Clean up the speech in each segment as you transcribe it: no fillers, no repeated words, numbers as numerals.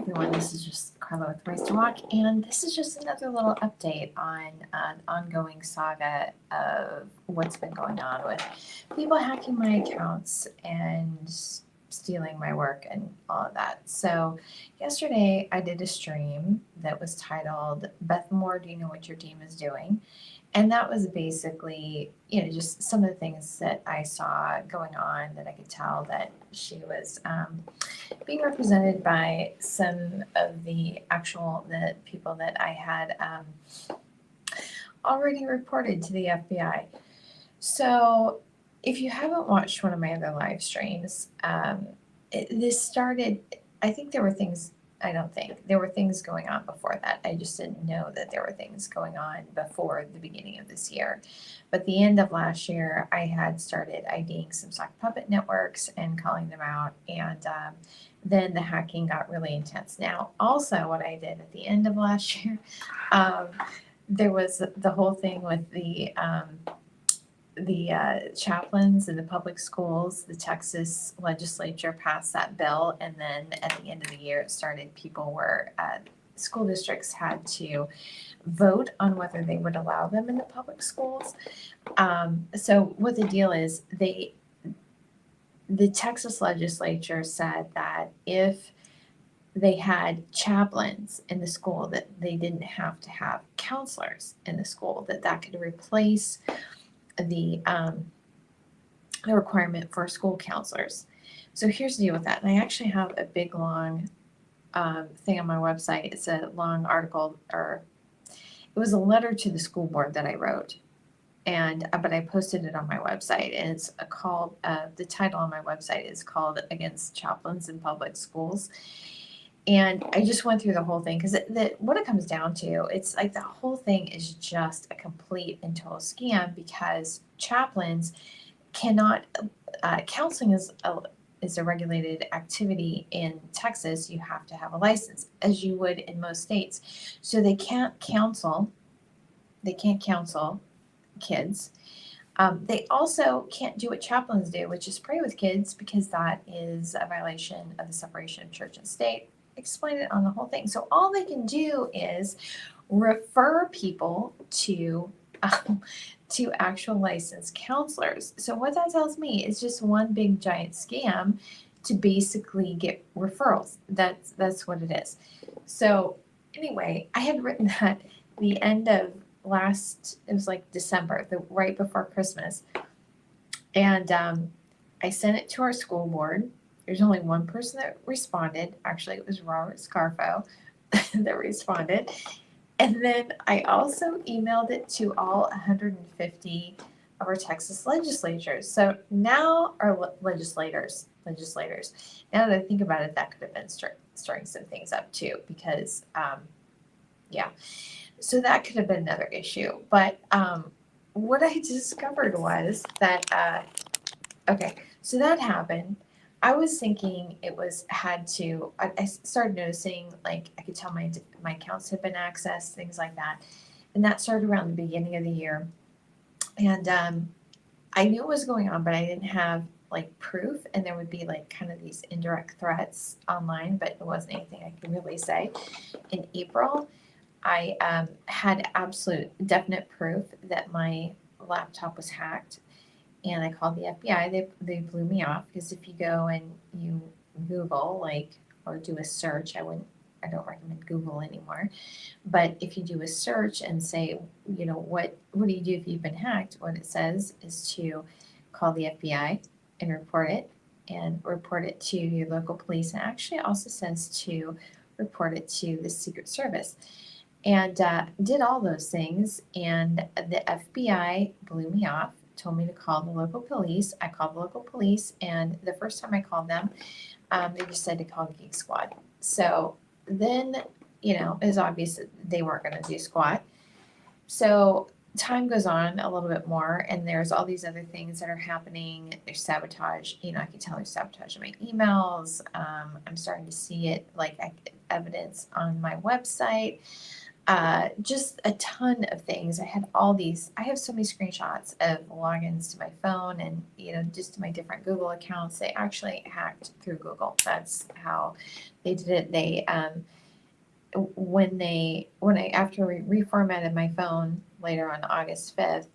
everyone, this is just Carla with Race to Walk, and this is just another little update on an ongoing saga of what's been going on with people hacking my accounts and stealing my work and all of that. So, yesterday I did a stream that was titled Beth Moore, Do You Know What Your Team is Doing? And that was basically, just some of the things that I saw going on that I could tell that she was being represented by some of the people that I had already reported to the FBI. So if you haven't watched one of my other live streams, this started. I think there were things. I don't think there were things going on before that. I just didn't know that there were things going on before the beginning of this year. But the end of last year, I had started IDing some sock puppet networks and calling them out, and then the hacking got really intense. Now, also, what I did at the end of last year, um, there was the whole thing with the chaplains in the public schools. The Texas legislature passed that bill, and then at the end of the year, it started. School districts had to vote on whether they would allow them in the public schools. So what the deal is, the Texas legislature said that if they had chaplains in the school, that they didn't have to have counselors in the school, that could replace the requirement for school counselors. So here's the deal with that. And I actually have a big long thing on my website. It's a long article, or it was a letter to the school board that I wrote. And but I posted it on my website, and it's called the title on my website is called "Against Chaplains in Public Schools." And I just went through the whole thing because what it comes down to, it's like the whole thing is just a complete and total scam, because chaplains cannot. Counseling is a regulated activity in Texas. You have to have a license, as you would in most states. So they can't counsel. They can't counsel kids. They also can't do what chaplains do, which is pray with kids, because that is a violation of the separation of church and state. Explain it on the whole thing. So all they can do is refer people to actual licensed counselors. So what that tells me is just one big giant scam to basically get referrals. That's what it is. So anyway, I had written that the end of it was like December, right before Christmas. And I sent it to our school board. There's only one person that responded. Actually, it was Robert Scarfo that responded. And then I also emailed it to all 150 of our Texas legislatures. So now our legislators, now that I think about it, that could have been stirring some things up too, because, yeah. So that could have been another issue. But what I discovered was that, okay, so that happened. I was thinking I started noticing, like, I could tell my accounts had been accessed, things like that. And that started around the beginning of the year. And I knew what was going on, but I didn't have like proof. And there would be like kind of these indirect threats online, but it wasn't anything I could really say. In April, I had absolute definite proof that my laptop was hacked, and I called the FBI. They blew me off, because if you go and you Google, like, or do a search, I don't recommend Google anymore, but if you do a search and say, what do you do if you've been hacked? What it says is to call the FBI and report it to your local police, and actually also says to report it to the Secret Service. And did all those things, and the FBI blew me off, told me to call the local police. I called the local police, and the first time I called them, they just said to call Geek Squad. So then, it was obvious that they weren't going to do squat. So time goes on a little bit more, and there's all these other things that are happening. There's sabotage. I can tell there's sabotage in my emails. I'm starting to see it, like, evidence on my website. just a ton of things. I had all these, I have so many screenshots of logins to my phone and, just to my different Google accounts. They actually hacked through Google. That's how they did it. They, after we reformatted my phone later on August 5th,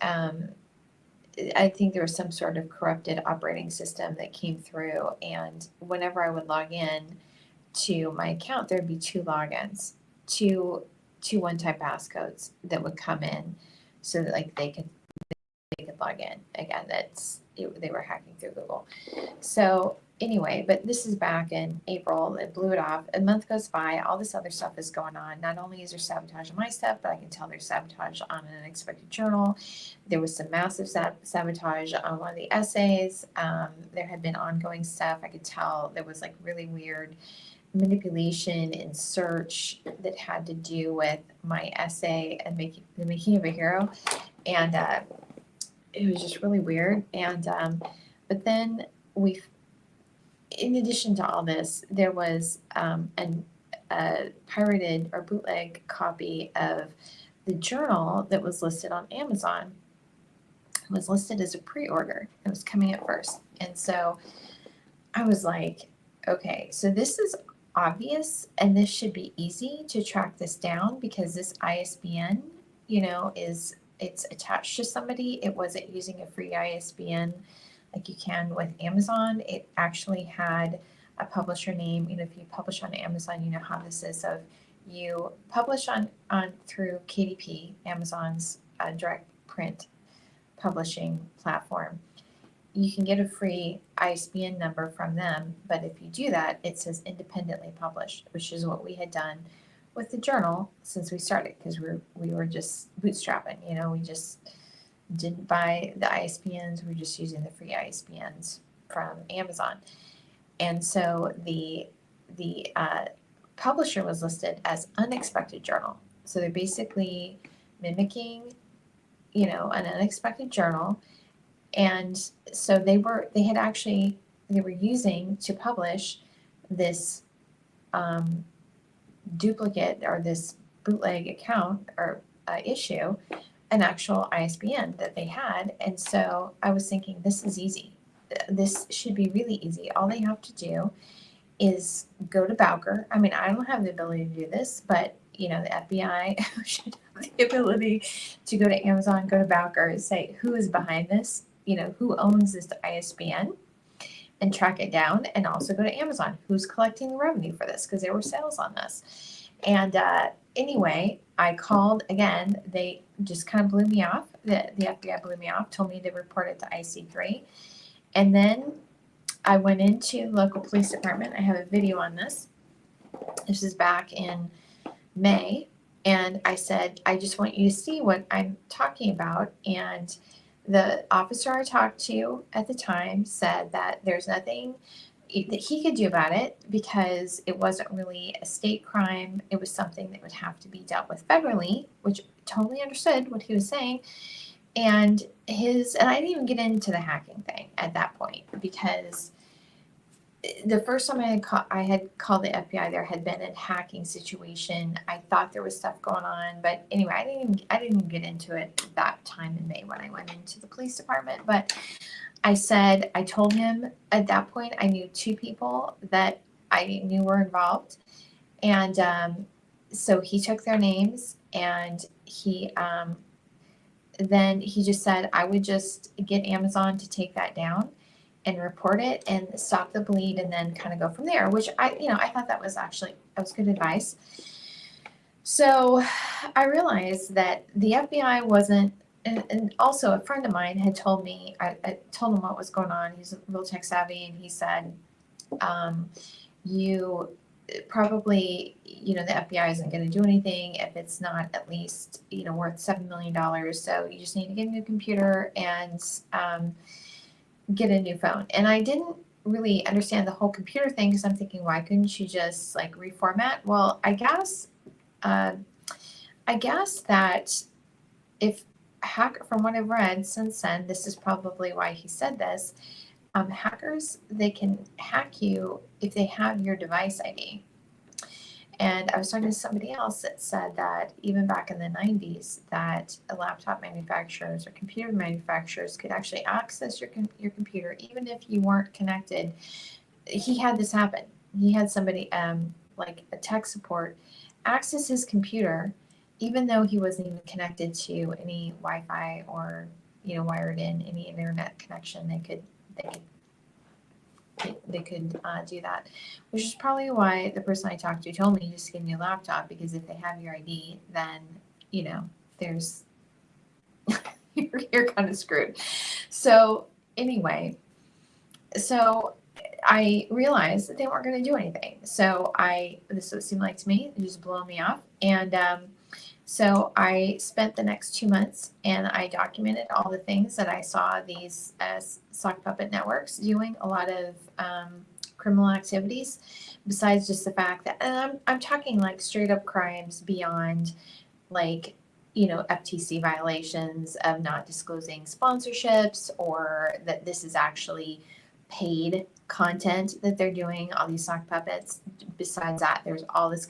um, I think there was some sort of corrupted operating system that came through. And whenever I would log in to my account, there'd be two logins, two one-time passcodes that would come in so that like they could log in. Again, they were hacking through Google. So anyway, but this is back in April. It blew it off. A month goes by. All this other stuff is going on. Not only is there sabotage on my stuff, but I can tell there's sabotage on an unexpected journal. There was some massive sabotage on one of the essays. There had been ongoing stuff. I could tell there was like really weird manipulation in search that had to do with my essay and the making of a hero. And it was just really weird. And but then in addition to all this, there was a pirated or bootleg copy of the journal that was listed on Amazon. It was listed as a pre-order. It was coming at first. And so I was like, okay, so this is obvious and this should be easy to track this down because this ISBN, it's attached to somebody. It wasn't using a free ISBN like you can with Amazon. It actually had a publisher name. If you publish on Amazon, you know how this is. So if you publish on through KDP, Amazon's direct print publishing platform, you can get a free ISBN number from them. But if you do that, it says independently published, which is what we had done with the journal since we started, because we were just bootstrapping. We just didn't buy the ISBNs. We're just using the free ISBNs from Amazon. And so the publisher was listed as Unexpected Journal. So they're basically mimicking, an unexpected journal. And so they were using to publish this duplicate or this bootleg account or issue, an actual ISBN that they had. And so I was thinking, this is easy. This should be really easy. All they have to do is go to Bowker. I mean, I don't have the ability to do this, but the FBI should have the ability to go to Amazon, go to Bowker, and say, who is behind this? Who owns this ISBN, and track it down, and also go to Amazon. Who's collecting the revenue for this? Because there were sales on this. And anyway, I called again. They just kind of blew me off. The FBI blew me off, told me to report it to IC3. And then I went into local police department. I have a video on this. This is back in May. And I said, I just want you to see what I'm talking about. And the officer I talked to at the time said that there's nothing that he could do about it because it wasn't really a state crime. It was something that would have to be dealt with federally, which totally understood what he was saying. And I didn't even get into the hacking thing at that point because the first time I had called the FBI, there had been a hacking situation. I thought there was stuff going on, but anyway, I didn't even get into it that time in May when I went into the police department. But I told him at that point, I knew two people that I knew were involved. And so he took their names and then he just said, I would just get Amazon to take that down and report it and stop the bleed and then kind of go from there, which I thought that was good advice. So I realized that the FBI wasn't, and also a friend of mine had told me, I told him what was going on. He's real tech savvy, and he said, you probably, the FBI isn't going to do anything if it's not at least, worth $7 million. So you just need to get a new computer and get a new phone. And I didn't really understand the whole computer thing because I'm thinking, why couldn't you just like reformat? Well, I guess that if from what I've read since then, this is probably why he said this. Hackers, they can hack you if they have your device ID. And I was talking to somebody else that said that even back in the 90s, that laptop manufacturers or computer manufacturers could actually access your computer even if you weren't connected. He had this happen. He had somebody, like a tech support, access his computer even though he wasn't even connected to any Wi-Fi or, wired in any internet connection. They could do that, which is probably why the person I talked to told me just give me a laptop, because if they have your ID, then there's you're kind of screwed. So anyway, so I realized that they weren't going to do anything. So this would seem like to me, it just blew me off. And so I spent the next 2 months and I documented all the things that I saw these sock puppet networks doing, a lot of criminal activities, besides just the fact that, and I'm talking like straight up crimes beyond like, FTC violations of not disclosing sponsorships, or that this is actually paid content that they're doing, all these sock puppets. Besides that, there's all this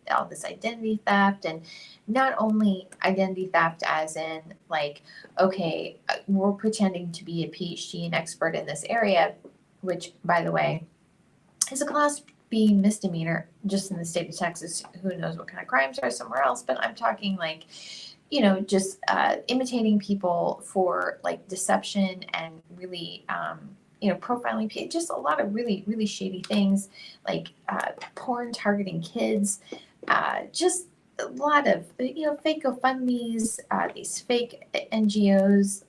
all this identity theft, and not only identity theft as in like, okay, we're pretending to be a PhD and expert in this area, which by the way is a class B misdemeanor just in the state of Texas. Who knows what kind of crimes are somewhere else, but I'm talking like, just imitating people for like deception and really profiling, just a lot of really, really shady things, like porn targeting kids, just a lot of, fake GoFundMes, these fake NGOs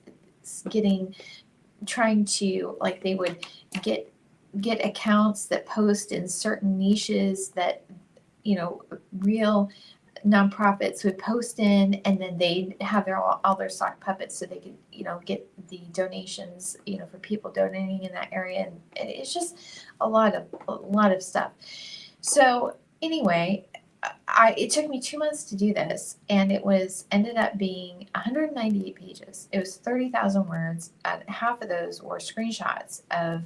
trying to, like, they would get accounts that post in certain niches that, real nonprofits would post in, and then they'd have all their sock puppets so they could, get the donations, for people donating in that area. And it's just a lot of stuff. So anyway, it took me 2 months to do this, and it ended up being 198 pages. It was 30,000 words. Half of those were screenshots of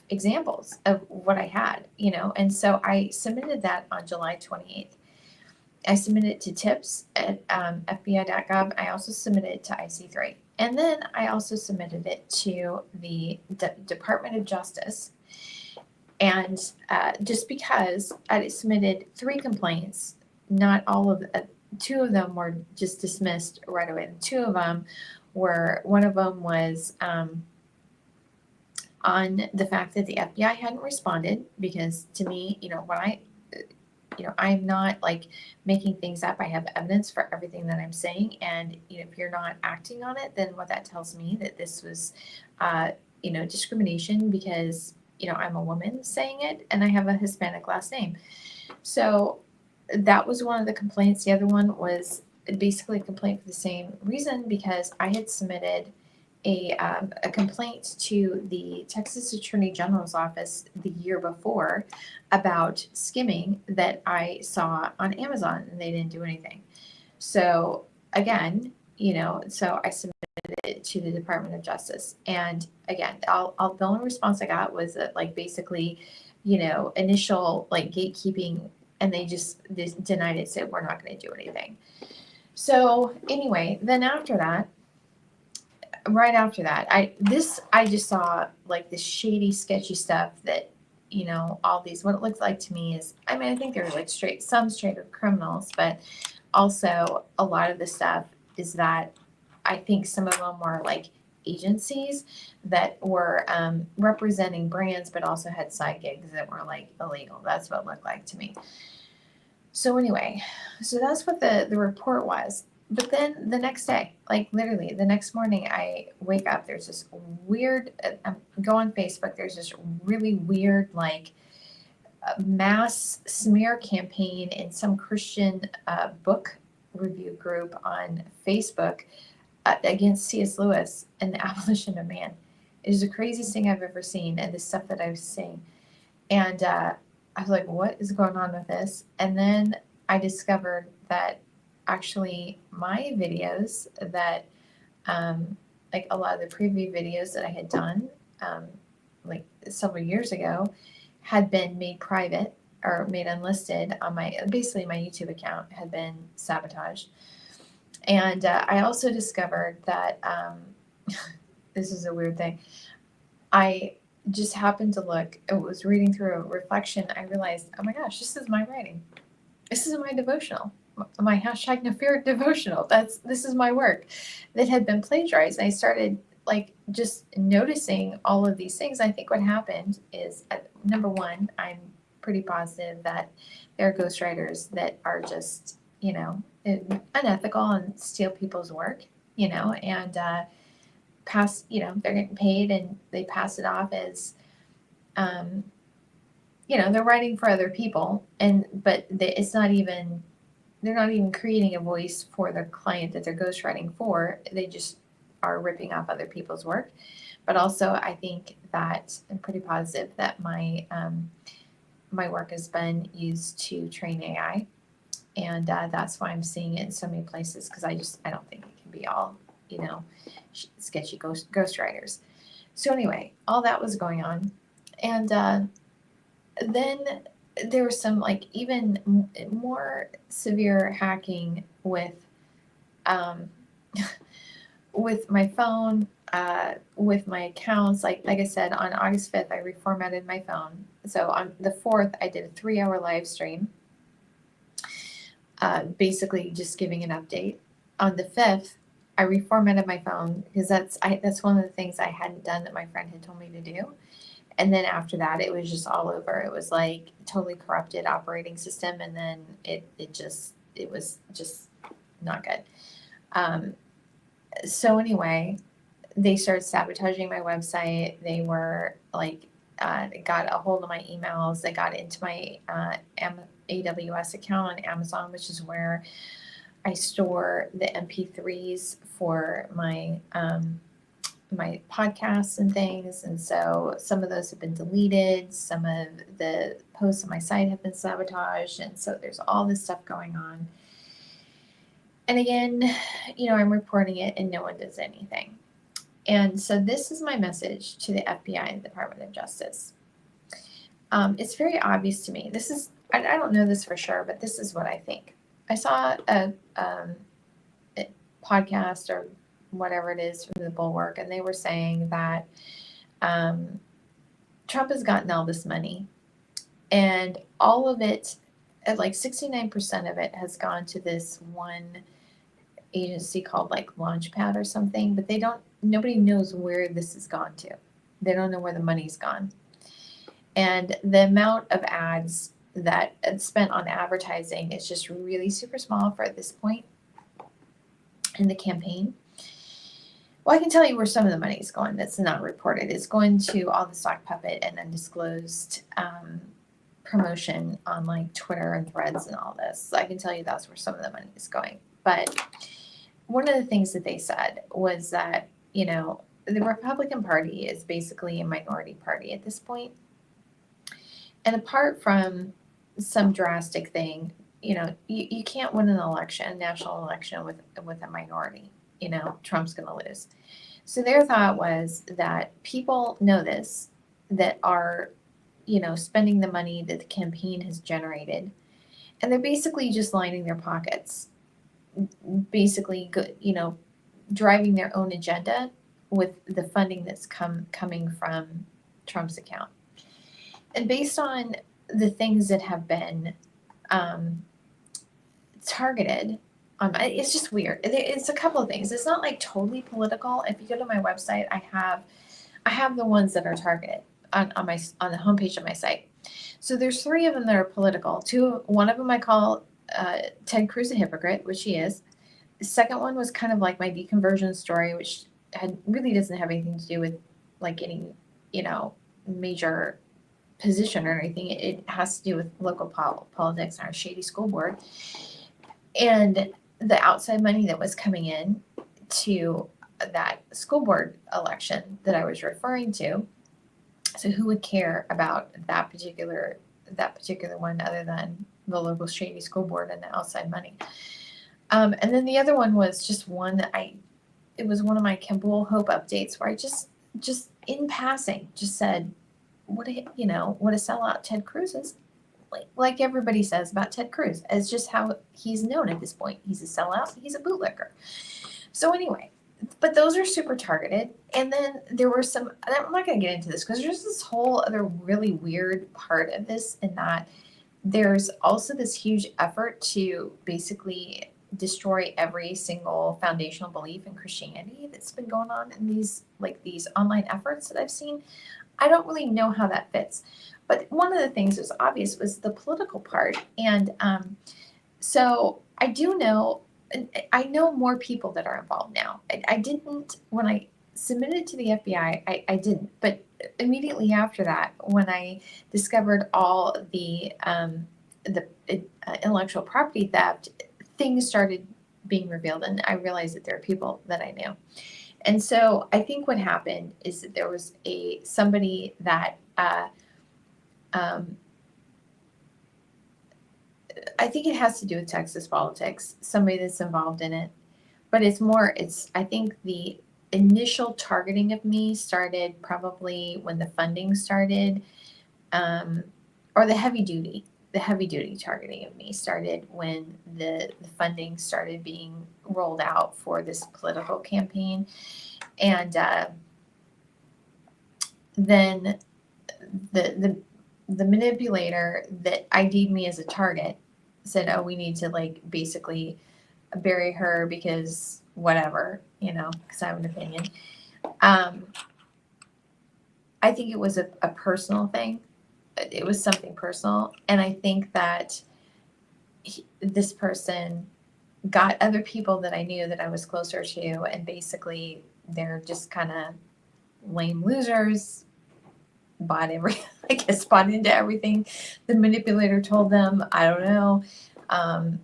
examples of what I had, and so I submitted that on July 28th. I submitted it to tips at FBI.gov. I also submitted it to IC3. And then I also submitted it to the Department of Justice. And just because I submitted 3 complaints, not all of 2 of them were just dismissed right away. And 2 of them one of them was on the fact that the FBI hadn't responded, because to me, I'm not like making things up. I have evidence for everything that I'm saying. And, if you're not acting on it, then what that tells me that this was, discrimination, because, I'm a woman saying it and I have a Hispanic last name. So that was one of the complaints. The other one was basically a complaint for the same reason, because I had submitted a complaint to the Texas Attorney General's office the year before about skimming that I saw on Amazon, and they didn't do anything. So again, so I submitted it to the Department of Justice, and again, the only response I got was that, like, basically, initial like gatekeeping, and they denied it, said we're not going to do anything. So anyway, then right after that, I just saw like this shady, sketchy stuff that, all these, what it looks like to me is, I think they're like some straight up criminals, but also a lot of the stuff is that I think some of them were like agencies that were representing brands, but also had side gigs that were like illegal. That's what it looked like to me. So anyway, so that's what the report was. But then the next day, like literally the next morning, I wake up, there's this weird, go on Facebook, there's this really weird, like, mass smear campaign in some Christian book review group on Facebook against C.S. Lewis and the abolition of man. It is the craziest thing I've ever seen, and the stuff that I was seeing. And I was like, what is going on with this? And then I discovered that actually my videos that, like a lot of the preview videos that I had done, like several years ago, had been made private or made unlisted on basically my YouTube account had been sabotaged. And I also discovered that this is a weird thing. I just happened to look, I was reading through a reflection. I realized, oh my gosh, this is my writing. This is my devotional, my hashtag no fear devotional. This is my work that had been plagiarized. And I started like just noticing all of these things. I think what happened is, number one, I'm pretty positive that there are ghostwriters that are just, unethical and steal people's work, and pass, they're getting paid and they pass it off as, they're writing for other people, but they're not even creating a voice for the client that they're ghostwriting for. They just are ripping off other people's work. But also, I think that I'm pretty positive that my work has been used to train AI, and that's why I'm seeing it in so many places, because I don't think it can be all sketchy ghostwriters. So anyway, all that was going on, and then there was some like even more severe hacking with with my phone, with my accounts. Like I said, on August 5th, I reformatted my phone. So on the 4th, I did a 3-hour live stream, basically just giving an update. On the 5th, I reformatted my phone because that's one of the things I hadn't done that my friend had told me to do. And then after that, it was just all over. It was like totally corrupted operating system, and then it was just not good. So anyway, they started sabotaging my website. They were like, got a hold of my emails. They got into my AWS account on Amazon, which is where I store the MP3s for my my podcasts and things. And so some of those have been deleted. Some of the posts on my site have been sabotaged. And so there's all this stuff going on. And again, I'm reporting it and no one does anything. And so this is my message to the FBI and the Department of Justice. It's very obvious to me. I don't know this for sure, but this is what I think. I saw a podcast or whatever it is from the Bulwark, and they were saying that Trump has gotten all this money, and all of it, like 69% of it, has gone to this one agency called like Launchpad or something, but nobody knows where this has gone to. They don't know where the money's gone. And the amount of ads that it's spent on advertising is just really super small for at this point in the campaign. Well, I can tell you where some of the money is going that's not reported. It's going to all the sock puppet and undisclosed promotion on like Twitter and Threads and all this. So I can tell you that's where some of the money is going. But one of the things that they said was that, the Republican Party is basically a minority party at this point. And apart from some drastic thing, you can't win an election, a national election with a minority. Trump's going to lose. So their thought was that people know this, that are, spending the money that the campaign has generated, and they're basically just lining their pockets, basically, driving their own agenda with the funding that's coming from Trump's account. And based on the things that have been targeted, it's just weird. It's a couple of things. It's not like totally political. If you go to my website, I have the ones that are targeted on the homepage of my site. So there's 3 of them that are political. One of them I call Ted Cruz a hypocrite, which he is. The second one was kind of like my deconversion story, which really doesn't have anything to do with like any major position or anything. It has to do with local politics and our shady school board, and the outside money that was coming in to that school board election that I was referring to. So who would care about that particular one other than the local shady school board and the outside money? And then the other one was just one that it was one of my Kabul Hope updates where I just in passing just said, what a sellout Ted Cruz is. like everybody says about Ted Cruz. It's just how he's known at this point. He's a sellout. He's a bootlicker. So anyway, but those are super targeted. And then there were some, I'm not going to get into this because there's this whole other really weird part of this, in that there's also this huge effort to basically destroy every single foundational belief in Christianity that's been going on in these online efforts that I've seen. I don't really know how that fits. But one of the things that was obvious was the political part. And so I do know, I know more people that are involved now. I didn't, when I submitted to the FBI, I didn't. But immediately after that, when I discovered all the intellectual property theft, things started being revealed. And I realized that there are people that I knew. And so I think what happened is that there was somebody that I think it has to do with Texas politics, somebody that's involved in it. But I think the initial targeting of me started probably when the funding started, or the heavy duty targeting of me started when the funding started being rolled out for this political campaign. And then the manipulator that ID'd me as a target said, oh, we need to basically bury her because whatever, because I have an opinion. I think it was a personal thing. It was something personal. And I think that this person got other people that I knew that I was closer to, and basically they're just kind of lame losers, bought into everything the manipulator told them. I don't know.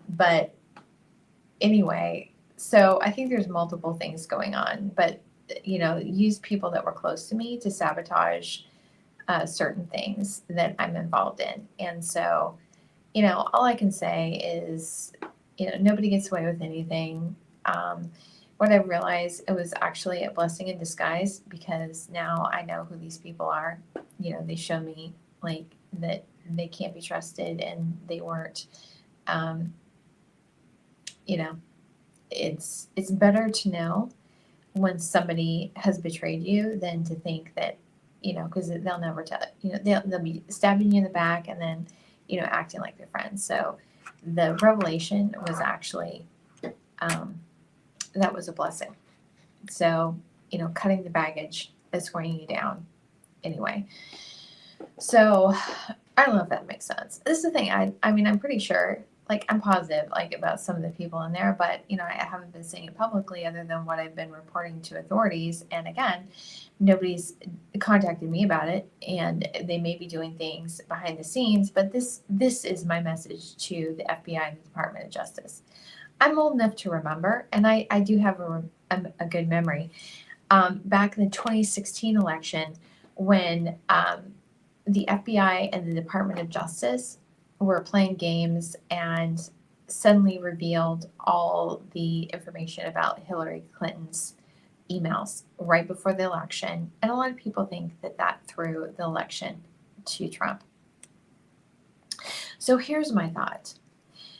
But anyway, so I think there's multiple things going on, but use people that were close to me to sabotage certain things that I'm involved in. And so, all I can say is, nobody gets away with anything. What I realized, it was actually a blessing in disguise, because now I know who these people are. They show me that they can't be trusted, and they weren't, it's better to know when somebody has betrayed you than to think that, because they'll never tell it. They'll be stabbing you in the back and then, acting like they're friends. So the revelation was actually, that was a blessing. So, cutting the baggage is weighing you down anyway. So I don't know if that makes sense. This is the thing. I mean, I'm pretty sure, I'm positive, about some of the people in there, but, I haven't been saying it publicly other than what I've been reporting to authorities. And again, nobody's contacted me about it, and they may be doing things behind the scenes, but this is my message to the FBI and the Department of Justice. I'm old enough to remember, and I do have a good memory. Back in the 2016 election, when the FBI and the Department of Justice were playing games and suddenly revealed all the information about Hillary Clinton's emails right before the election. And a lot of people think that threw the election to Trump. So here's my thought.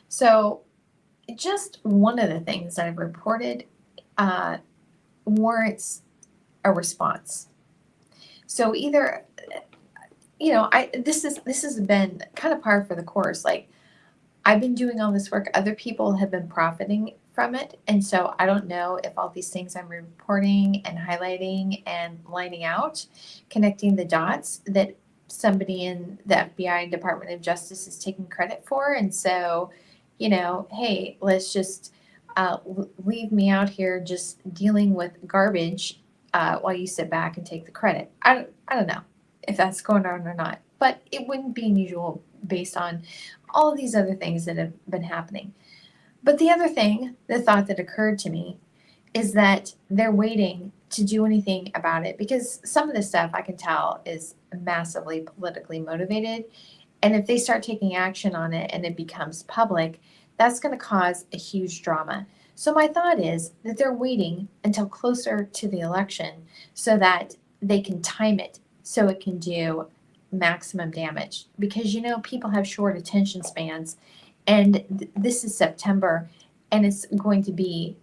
So just one of the things that I've reported warrants a response. So either, this has been kind of par for the course. I've been doing all this work. Other people have been profiting from it. And so I don't know if all these things I'm reporting and highlighting and lining out, connecting the dots, that somebody in the FBI and Department of Justice is taking credit for. And so, hey, let's just leave me out here just dealing with garbage while you sit back and take the credit. I don't know if that's going on or not, but it wouldn't be unusual based on all of these other things that have been happening. But the other thing, the thought that occurred to me, is that they're waiting to do anything about it, because some of this stuff I can tell is massively politically motivated. And if they start taking action on it and it becomes public, that's going to cause a huge drama. So my thought is that they're waiting until closer to the election so that they can time it so it can do maximum damage because people have short attention spans, and this is September, and it's going to be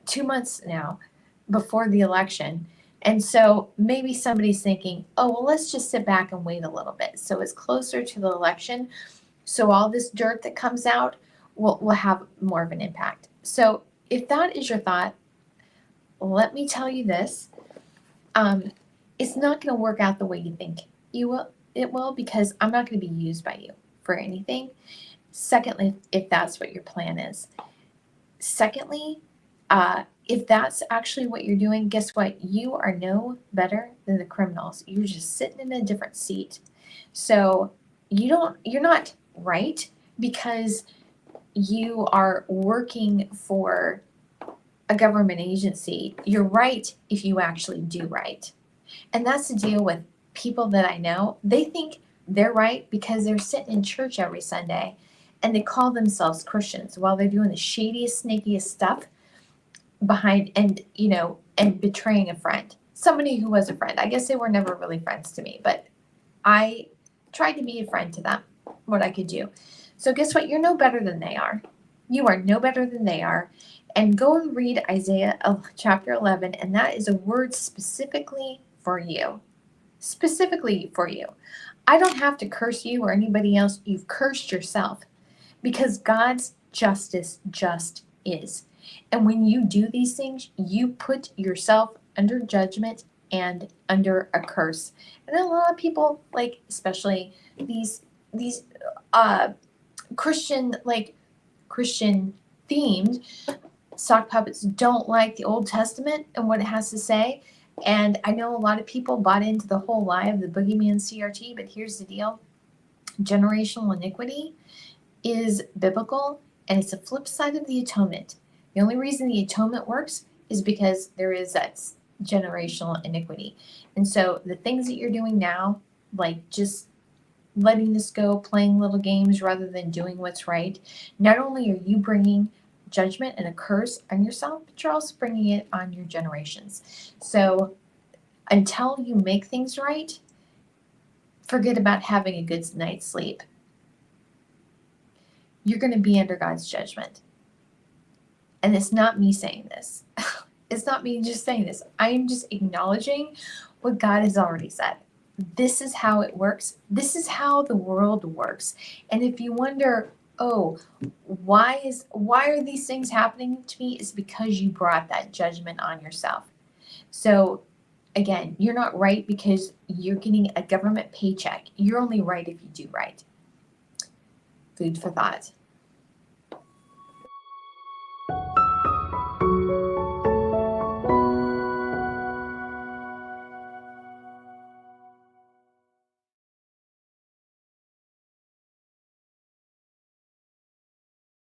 2 months now before the election. And so maybe somebody's thinking, oh, well, let's just sit back and wait a little bit. So it's closer to the election. So all this dirt that comes out will have more of an impact. So if that is your thought, let me tell you this. It's not going to work out the way you think it will, because I'm not going to be used by you for anything. Secondly, if that's what your plan is. Secondly, if that's actually what you're doing, guess what? You are no better than the criminals. You're just sitting in a different seat. So you're not right because you are working for a government agency. You're right if you actually do right. And that's the deal with people that I know. They think they're right because they're sitting in church every Sunday and they call themselves Christians while they're doing the shadiest, snakiest stuff behind and betraying a friend. Somebody who was a friend. I guess they were never really friends to me, but I tried to be a friend to them, what I could do. So guess what? You're no better than they are. You are no better than they are. And go and read Isaiah chapter 11, and that is a word specifically for you. Specifically for you. I don't have to curse you or anybody else. You've cursed yourself because God's justice just is. And when you do these things, you put yourself under judgment and under a curse. And a lot of people, like especially these Christian themed sock puppets, don't like the Old Testament and what it has to say. And I know a lot of people bought into the whole lie of the boogeyman CRT, but here's the deal. Generational iniquity is biblical, and it's a flip side of the atonement. The only reason the atonement works is because there is that generational iniquity. And so the things that you're doing now, like just letting this go, playing little games rather than doing what's right, not only are you bringing judgment and a curse on yourself, but you're also bringing it on your generations. So until you make things right, forget about having a good night's sleep. You're going to be under God's judgment. And it's not me saying this. It's not me just saying this. I am just acknowledging what God has already said. This is how it works. This is how the world works. And if you wonder, oh, why are these things happening to me? It's because you brought that judgment on yourself. So again, you're not right because you're getting a government paycheck. You're only right if you do right. Food for thought.